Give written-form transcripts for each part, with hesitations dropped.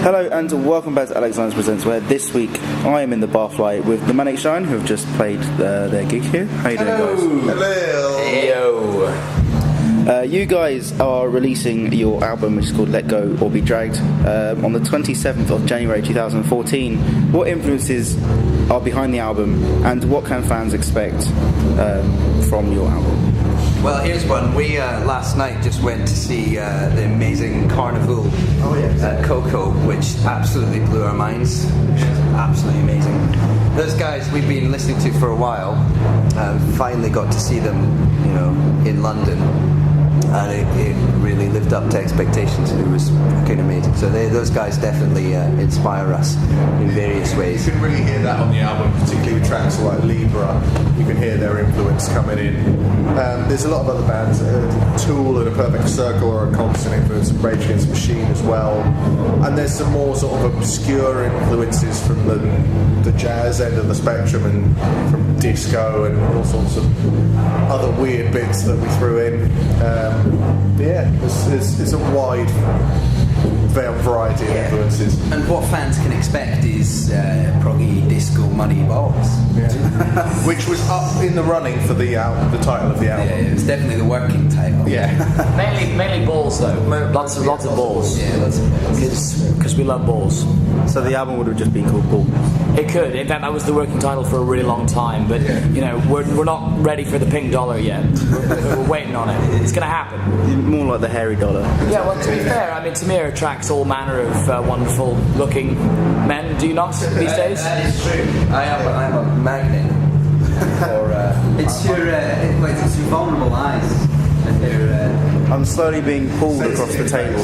Hello and welcome back to Alex Lyons Presents, where this week I am in the Barfly with the Manic Shine, who have just played their gig here. How you doing, guys? Hello. Heyo. You guys are releasing your album, which is called Let Go or Be Dragged, on the 27th of January 2014. What influences are behind the album, and what can fans expect from your album? Well, here's one. We last night just went to see the amazing Carnival at Coco, which absolutely blew our minds. Absolutely amazing. Those guys we've been listening to for a while. Finally got to see them, in London, and it really lived up to expectations. It was fucking amazing. So those guys definitely inspire us in various ways. You can really hear that on the album, particularly with tracks like Libra. You can hear their influence coming in. There's a lot of other bands, Tool and A Perfect Circle are a constant influence, and Rage Against the Machine as well. And there's some more sort of obscure influences from the jazz end of the spectrum, and from disco and all sorts of other weird bits that we threw in. It's a wide variety of influences. And what fans can expect is proggy disco muddy balls. Which was up in the running for the title of the album. Yeah, it was definitely the working title. Yeah. mainly balls though. Lots of balls. Yeah, lots of balls. Because we love balls. So the album would have just been called Ball. It could. In fact, that was the working title for a really long time. But we're not ready for the pink dollar yet. We're waiting on it. It's going to happen. More like the hairy dollar. Yeah. Well, to be fair, I mean, Tamir attracts all manner of wonderful-looking men. Do you not these days? That is true. I'm a magnet. It's your vulnerable eyes. And I'm slowly being pulled across the table.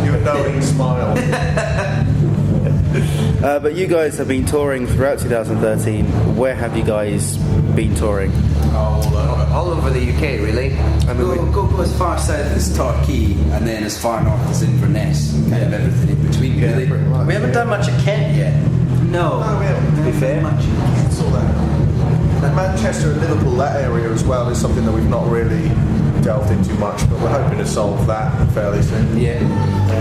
Your knowing smile. But you guys have been touring throughout 2013. Where have you guys been touring? all over the UK, really. I mean, go as far south as Torquay, and then as far north as Inverness, kind of everything in between, really. We haven't done much at Kent yet. No, we haven't. To be fair, Much. Saw that. And Manchester and Liverpool, that area as well, is something that we've not really delved into much, but we're hoping to solve that fairly soon. Yeah.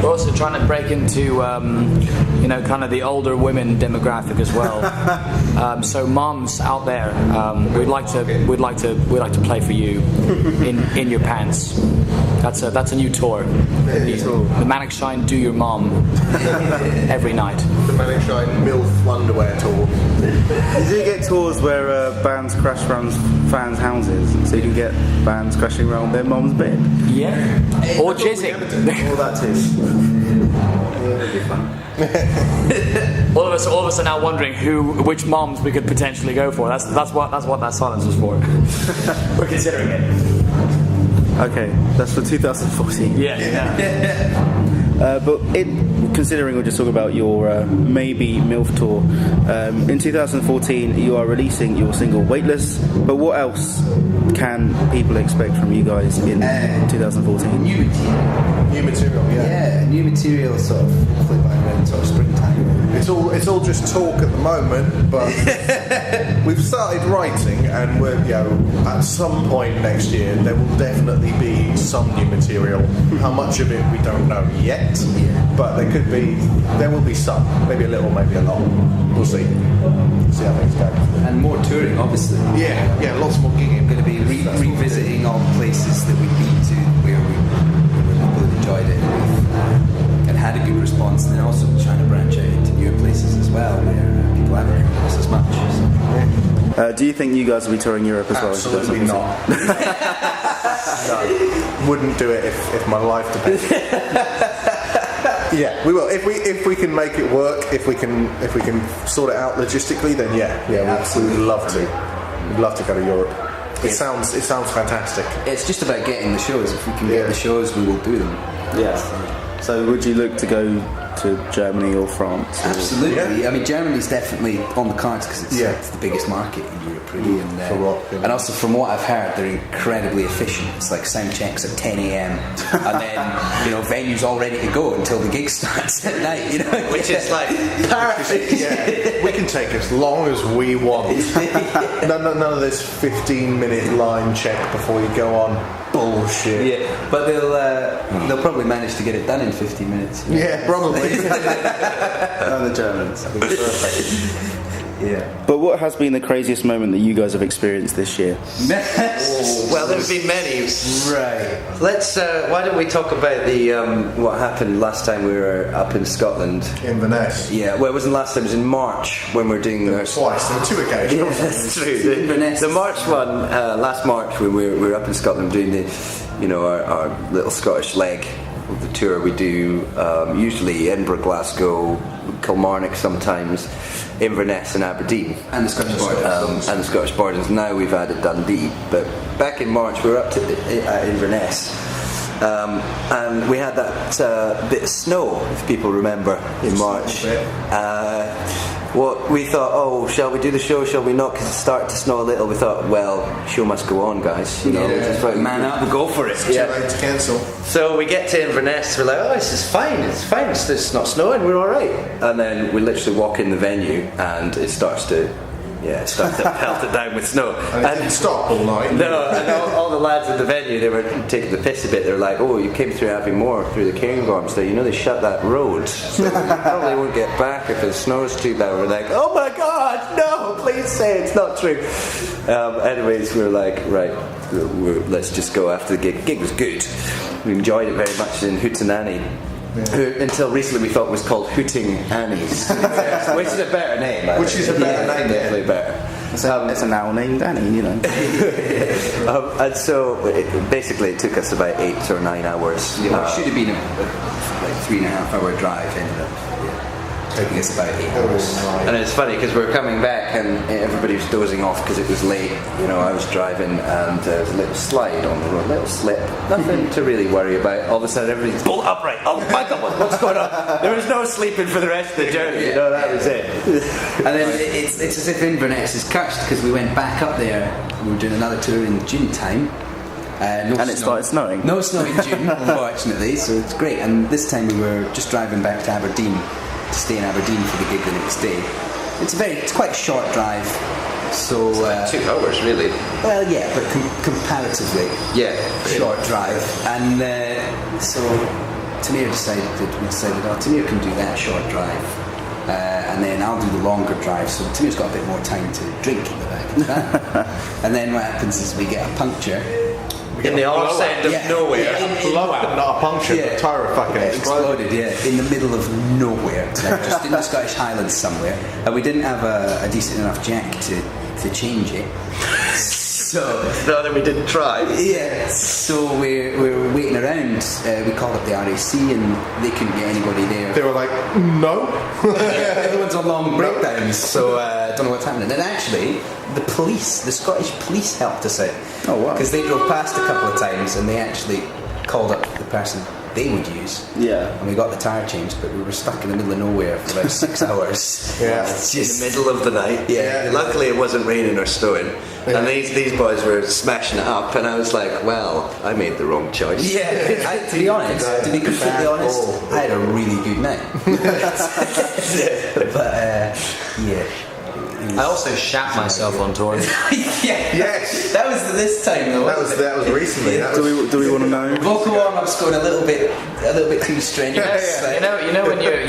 We're also trying to break into, kind of the older women demographic as well. So moms out there, we'd like to play for you in your pants. That's a new tour. The Manic Shine Do Your Mom every night. The Manic Shine MILF Underwear Tour. You do get tours where bands crash around fans' houses, so you can get bands crashing around their mom's bed. Yeah. Or jizzing. All that too. That'd be fun. All of us are now wondering which moms we could potentially go for. That's what that silence was for. We're considering it. Okay, that's for 2014. Yeah. But considering we're just talking about your maybe MILF tour, in 2014 you are releasing your single Weightless, but what else can people expect from you guys in 2014? New material, Yeah, new material, sort of flip around sort of springtime. It's all just talk at the moment, but we've started writing, and we're at some point next year there will definitely be some new material. How much of it we don't know yet, but there will be some, maybe a little, maybe a lot. We'll see how things go. And more touring, obviously. Yeah, lots more gigging. We're going to be revisiting all the places that we've been to where people enjoyed it and had a good response, and then also trying to branch out into newer places as well where people haven't heard us as much. So. Do you think you guys will be touring Europe as well? Absolutely not. No, wouldn't do it if my life depended. Yeah, we will. If we can make it work, if we can sort it out logistically, then we absolutely love to. We'd love to go to Europe. It sounds fantastic. It's just about getting the shows. If we can get the shows, we will do them. Yeah. So would you look to go to Germany or France? Absolutely. Yeah. I mean, Germany's definitely on the cards because it's the biggest market in Europe, really. And, for rock, and also, from what I've heard, they're incredibly efficient. It's like sound checks at 10 a.m. and then venues all ready to go until the gig starts at night. Which is like perfect. Yeah, we can take as long as we want. None of this 15-minute line check before you go on. bullshit. Yeah, but they'll probably manage to get it done in 15 minutes. Yeah, probably. And the Germans. Yeah. But what has been the craziest moment that you guys have experienced this year? Well, there have been many. Right. Let's. Why don't we talk about the what happened last time we were up in Scotland? Inverness. Yeah. Well, it wasn't last time. It was in March when we were doing Twice. There were 2 occasions. Yeah, that's true. The March one, last March, when we were up in Scotland doing our little Scottish leg of the tour. We do usually Edinburgh, Glasgow, Kilmarnock sometimes, Inverness and Aberdeen. And the Scottish Borders. And the Scottish Borders. Now we've added Dundee. But back in March we were up to Inverness. And we had that bit of snow, if people remember, in March. What we thought, shall we do the show, shall we not? Because it started to snow a little. We thought, well, show must go on, guys. Just man up and go for it. It's too late to cancel. So we get to Inverness, we're like, this is fine, it's not snowing, we're alright. And then we literally walk in the venue and it starts to pelt it down with snow. And it didn't stop all night. No, and all the lads at the venue, they were taking the piss a bit. They were like, you came through Aviemore through the Cairngorms there, they shut that road, so you probably won't get back if it snows too bad. We're like, oh my god, no, please say it's not true. Anyways, we were like, right, let's just go after the gig. The gig was good. We enjoyed it very much in Hootenanny. Who, until recently we thought was called Hooting Annie's, which is a better name. Definitely better. It's an owl named Annie, and so basically it took us about 8 or 9 hours. It should have been a 3.5 hour drive. Ended up taking us about 8 hours. And it's funny because we were coming back and everybody was dozing off because it was late. I was driving and there was a little slide on the road, little slip, nothing to really worry about. All of a sudden everybody's pulled upright. Oh my god, what's going on? There was no sleeping for the rest of the journey. That was it. And then it's as if Inverness is cursed because we went back up there. We were doing another tour in June time. And it started snowing. No snow in June, unfortunately, so it's great. And this time we were just driving back to Aberdeen to stay in Aberdeen for the gig the next day. It's quite a short drive, so 2 hours really. Well, yeah, but comparatively, short drive. And so Tamir decided, Tamir can do that short drive, and then I'll do the longer drive. So Tamir's got a bit more time to drink in the back of that. And then what happens is we get a puncture. In the arse end of nowhere. Blowout, not a puncture, the tyre fucking exploded. In the middle of nowhere, like just in the Scottish Highlands somewhere. And we didn't have a decent enough jack to change it. So that we didn't try. Yeah, so we were waiting around. We called up the RAC and they couldn't get anybody there. They were like, no. Everyone's on long breakdowns, so I don't know what's happening. And actually, the Scottish police helped us out. Oh wow. Because they drove past a couple of times and they actually called up the person they would use. Yeah. And we got the tyre changed, but we were stuck in the middle of nowhere for about 6 hours. Yeah. Just in the middle of the night. Yeah. Luckily it wasn't raining or snowing. Yeah. And these boys were smashing it up and I was like, well, I made the wrong choice. Yeah. To be completely honest, I had a really good night. But yeah. I also shat myself on tour. Yes. That was this time though. That was recently. Do we want to know? Vocal warm-up's going a little bit too strenuous. You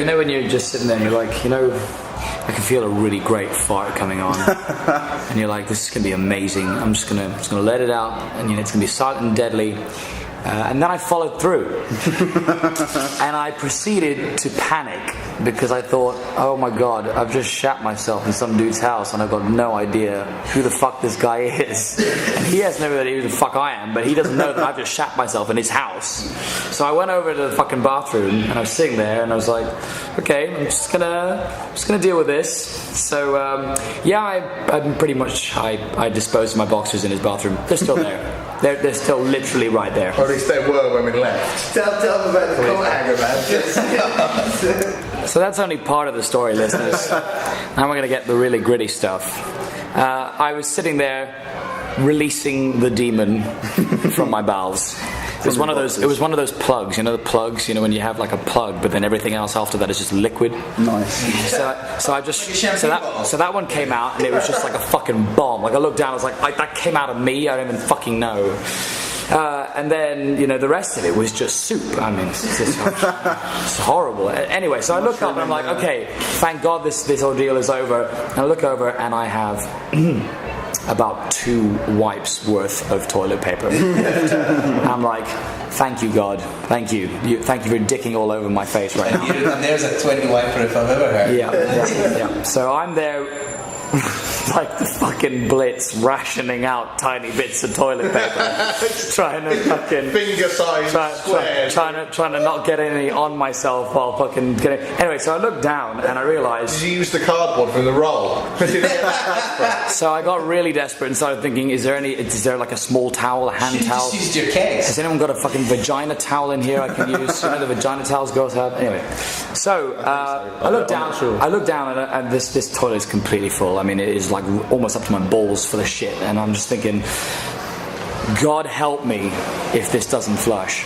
know when you're just sitting there and you're like, I can feel a really great fart coming on, and you're like, this is gonna be amazing. I'm just gonna let it out, and it's gonna be silent and deadly. And then I followed through and I proceeded to panic because I thought, oh my god, I've just shat myself in some dude's house and I've got no idea who the fuck this guy is, and he has no idea who the fuck I am, but he doesn't know that I've just shat myself in his house. So I went over to the fucking bathroom and I was sitting there and I was like, okay, I'm just gonna deal with this. So I pretty much I disposed of my boxers in his bathroom. They're still there. They're still literally right there. Or at least they were when we left. Tell them about the coat hanger, man. So that's only part of the story, listeners. Now we're going to get the really gritty stuff. I was sitting there releasing the demon from my bowels. It was one of those plugs, the plugs, when you have like a plug, but then everything else after that is just liquid. Nice. So that one came out and it was just like a fucking bomb. Like I looked down, I was like that came out of me. I don't even fucking know. And then, the rest of it was just soup. I mean, it's horrible. Anyway, so I look up and I'm like, okay, thank God this ordeal is over. And I look over and I have about 2 wipes worth of toilet paper. I'm like, thank you, God. Thank you. Thank you for dicking all over my face right now. And there's a 20 wiper if I've ever heard. Yeah. So I'm there like the fucking Blitz, rationing out tiny bits of toilet paper, trying to fucking finger-sized squares, trying to not get any on myself while fucking getting. Anyway, so I looked down and I realised. Did you use the cardboard from the roll? So I got really desperate and started thinking: is there like a small towel, a hand towel? You just used your case. Has anyone got a fucking vagina towel in here I can use? The vagina towels girls have. Anyway, so I looked down. I looked down and this toilet is completely full. I mean, it is like almost up to my balls full of shit, and I'm just thinking, God help me if this doesn't flush.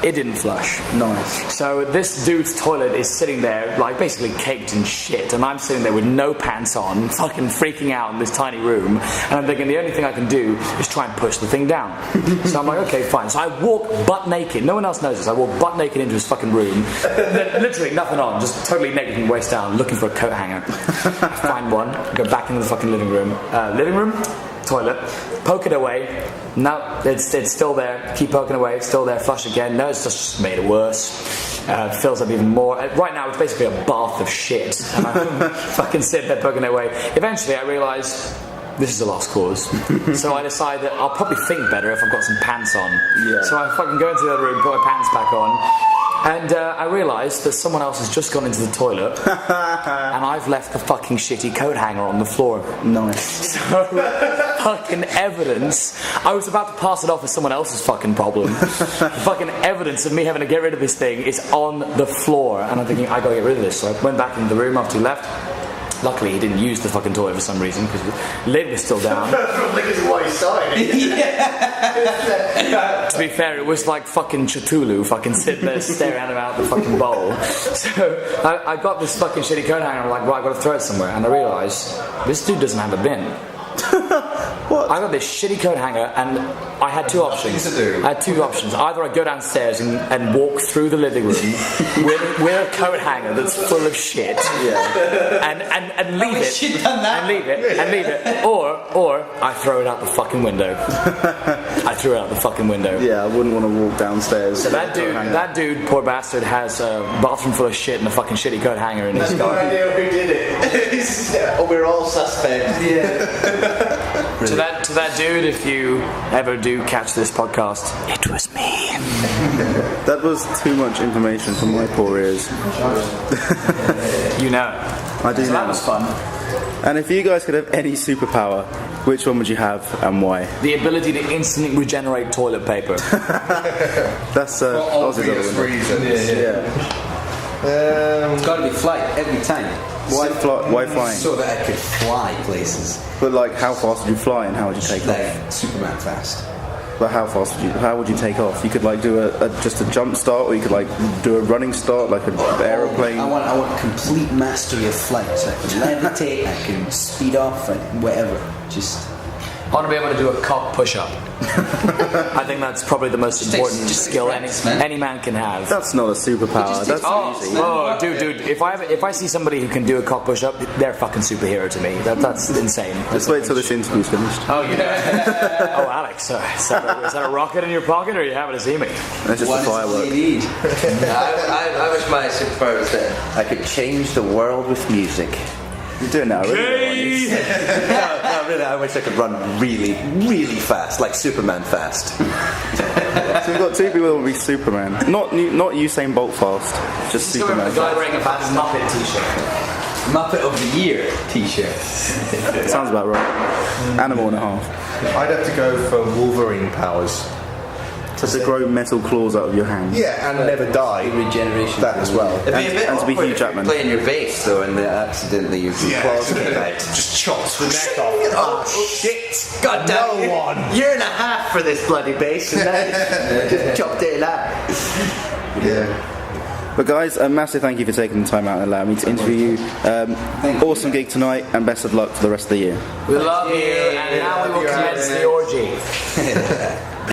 It didn't flush. Nice. So this dude's toilet is sitting there, like basically caked in shit, and I'm sitting there with no pants on, fucking freaking out in this tiny room, and I'm thinking the only thing I can do is try and push the thing down. So I'm like, okay, fine. So I walk butt naked. No one else knows this. I walk butt naked into his fucking room, literally nothing on, just totally naked from the waist down, looking for a coat hanger. I find one. Go back into the fucking living room. Toilet, poke it away. No, it's still there. Keep poking away. It's still there. Flush again. No, it's just made it worse. Fills up even more. Right now, it's basically a bath of shit. And I'm fucking sitting there poking it away. Eventually, I realised this is a lost cause. So I decide that I'll probably think better if I've got some pants on. Yeah. So I fucking go into the other room, put my pants back on. And I realised that someone else has just gone into the toilet and I've left the fucking shitty coat hanger on the floor. Nice. So, fucking evidence. I was about to pass it off as someone else's fucking problem. The fucking evidence of me having to get rid of this thing is on the floor. And I'm thinking, I gotta get rid of this. So I went back into the room after he left. Luckily, he didn't use the fucking toilet for some reason because the lid was still down. Probably because of what he started. To be fair, it was like fucking Cthulhu fucking sitting there staring at him out the fucking bowl. So I got this fucking shitty coat hanger. I'm like, well, I got to throw it somewhere. And I realised this dude doesn't have a bin. What? I got this shitty coat hanger, and I had 2 options. I had 2 options. Either I go downstairs and walk through the living room with a coat hanger that's full of shit, and leave it, and leave it, or I throw it out the fucking window. I threw it out the fucking window. Yeah, I wouldn't want to walk downstairs. So that dude, poor bastard, has a bathroom full of shit and a fucking shitty coat hanger in his car. No idea who did it. We're all suspects. Yeah. To that dude, if you ever do catch this podcast, it was me. That was too much information for my poor ears. You know. I do know. That was fun. And if you guys could have any superpower, which one would you have and why? The ability to instantly regenerate toilet paper. That's obvious reasons. Yeah. It's got to be flight every time. Why flying? So that I could fly places. But like, how fast would you fly and how would you take off? Like Superman fast. But how would you take off? You could like do just a jump start, or you could like do a running start, like an aeroplane. I want complete mastery of flight. So I can levitate, I can speed off, whatever. Just. I want to be able to do a cock push-up. I think that's probably the most important skill any man can have. That's not a superpower. That's easy. Oh, dude! If I see somebody who can do a cock push-up, they're a fucking superhero to me. That's insane. Just wait till this interview's finished. Oh, yeah. Oh, Alex, is that a rocket in your pocket, or are you happy to see me? That's just a firework. I wish my superpower was that I could change the world with music. You're doing that already. No, really, I wish I could run really, really fast, like Superman fast. So we've got 2 people that will be Superman. Not Usain Bolt fast, just Superman. The guy wearing a fat Muppet t-shirt. Muppet of the Year t-shirt. Sounds about right. Animal and a half. I'd have to go for Wolverine powers. So to grow metal claws out of your hands. Yeah, and never die. Regeneration. That as well. It'd be a bit and to be awkward Hugh if you're Jackman. playing your bass though, and accidentally your claws came out. Just chops the neck off. Oh shit! God damn No one. Year and a half for this bloody bass, and then just chopped it out. Yeah. But guys, a massive thank you for taking the time out and allowing me to interview you. Awesome gig tonight, and best of luck for the rest of the year. We love you, and now we will commence the orgy.